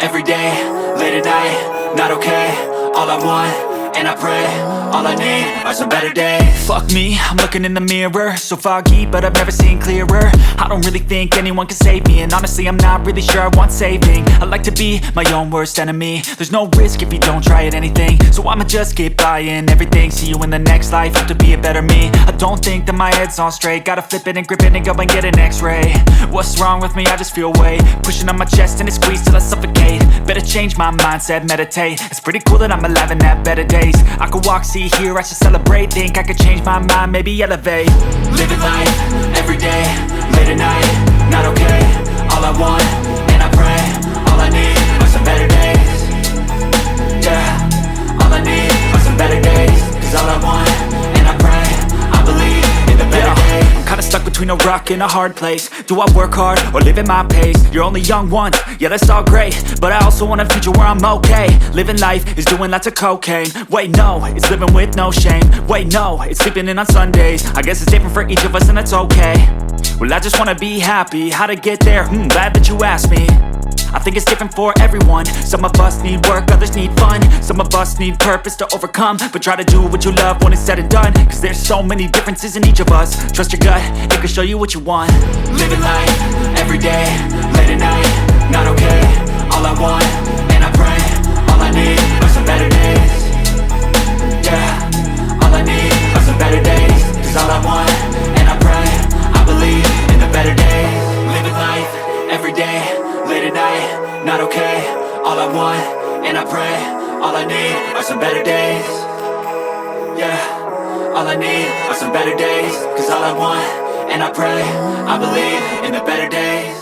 every day, late at night, not okay. All I want, and I pray, all I need are some better days. Fuck me, I'm looking in the mirror, so foggy, but I've never seen clearer. I don't really think anyone can save me, and honestly I'm not really sure I want saving. I like to be my own worst enemy. There's no risk if you don't try at anything, so I'ma just keep buying everything. See you in the next life, have to be a better me. I don't think that my head's on straight, gotta flip it and grip it and go and get an x-ray. What's wrong with me? I just feel weight pushing on my chest and it squeezes till I suffocate. Better change my mindset, meditate. It's pretty cool that I'm alive and have better days. I could walk, see, hear, I should celebrate. Think I could change my mind, maybe elevate. Living life, every day, late at night, not okay. All I want, and I pray, all I need are some better days. Yeah, all I need are some better days. Cause all I want, and I pray, I believe in the better days. I'm kinda stuck between a rock and a hard place. Do I work hard or live at my pace? You're only young once, yeah that's all great, but I also want a future where I'm okay. Living life is doing lots of cocaine. Wait no, it's living with no shame. Wait no, it's sleeping in on Sundays. I guess it's different for each of us and that's okay. Well I just wanna be happy, how to get there? Glad that you asked me. I think it's different for everyone. Some of us need work, others need fun. Some of us need purpose to overcome. But try to do what you love when it's said and done. Cause there's so many differences in each of us. Trust your gut, it can show you what you want. Living life, every day, late at night, not okay. All I want, and I pray, all I need are some better days. Yeah, all I need are some better days. Cause all I want, and I pray, I believe in the better days. Living life, every day, late at night, not okay. All I want, and I pray, all I need are some better days. Yeah, all I need are some better days. Cause all I want, and I pray, I believe in the better days.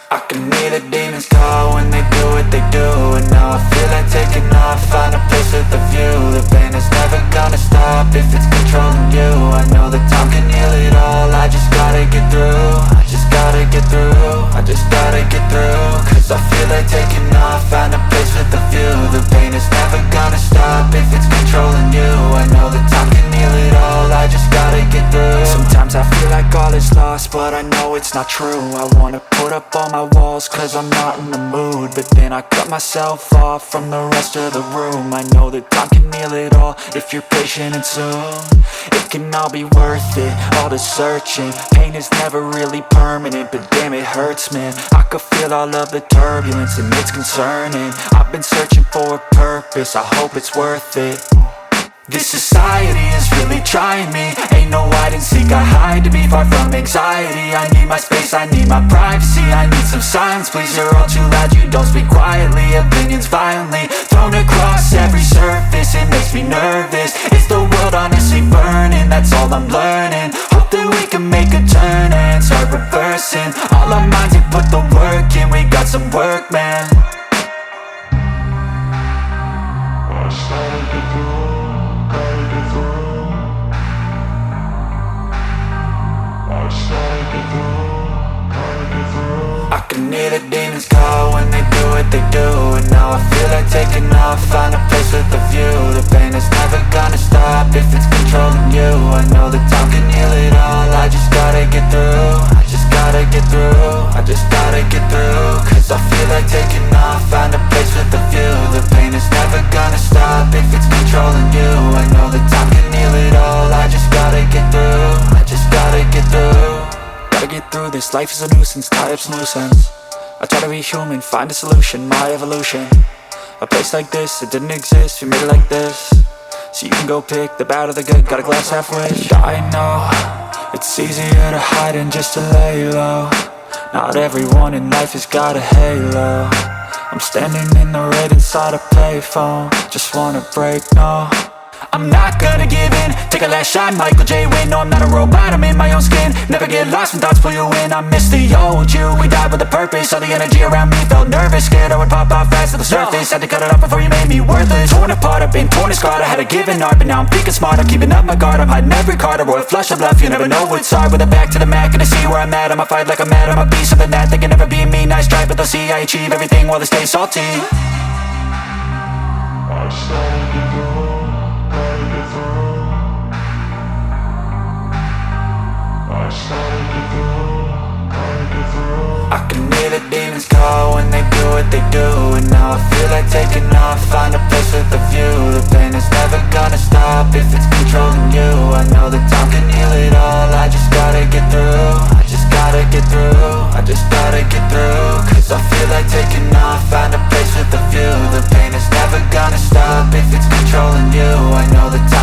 I can hear the demons call when they do what they do. And now I feel like taking off, find a place with a view. The pain is never gonna stop if it's controlling you. I know that time can heal it all, I just gotta get through. I just gotta get through, I just gotta get through. Cause I feel like taking off, find a place with a view. The pain is never gonna stop if it's controlling you. I know that time can heal it all, I just gotta get through. Sometimes I feel like all is lost, but I know it's not true. I wanna put up all my walls cause I'm not in the mood, but then I cut myself off from the rest of the room. I know that time can heal it all if you're patient and soon it can all be worth it, all the searching. Pain is never really permanent, but damn it hurts, man. I could feel all of the turbulence and it's concerning. I've been searching for a purpose, I hope it's worth it. This society is really trying me. Ain't no hide and seek, I hide to be far from anxiety. I need my space, I need my privacy. I need some silence, please, you're all too loud. You don't speak quietly, opinions violently thrown across every surface. It makes me nervous, is the world honestly burning? That's all I'm learning. Hope that we can make a turn and start reversing all our minds and put the work in. We got some work, man. I started to do. I can hear the demons call when they do what they do. And now I feel like taking off, find a place with a view. The pain is never gonna stop if it's controlling you. I know that time can heal it all, I just gotta get through. I just gotta get through, I just gotta get through. Cause I feel like taking off, find a place with a view. The pain is never gonna stop if it's controlling you. I know that time can heal it all, I just gotta get through. I just gotta get through. Gotta get through this, life is a nuisance, tie up some loose ends. I try to be human, find a solution, my evolution. A place like this, it didn't exist, we made it like this. So you can go pick the bad or the good, got a glass half wish. I know, it's easier to hide than just to lay low. Not everyone in life has got a halo. I'm standing in the red inside a payphone, just wanna break, no. I'm not gonna give in, take a last shot, Michael J. Win. No, I'm not a robot, I'm in my own skin. Never get lost when thoughts pull you in. I miss the old you, we died with a purpose. All the energy around me felt nervous, scared I would pop out fast to the surface. Had to cut it off before you made me worthless. Torn apart, I've been torn and scarred. I had a given art, but now I'm thinking smart. I'm keeping up my guard, I'm hiding every card. A royal flush of bluff, you never know what's hard. With a back to the mat, gonna see where I'm at. I'ma fight like I'm mad, I'ma be something that they can never be me. Nice try, but they'll see I achieve everything while they stay salty. I started to go. I can hear the demons call when they do what they do. And now I feel like taking off, find a place with a view. The pain is never gonna stop if it's controlling you. I know that time can heal it all, I just gotta get through. I just gotta get through, I just gotta get through. Cause I feel like taking off, find a place with a view. The pain is never gonna stop if it's controlling you. I know that time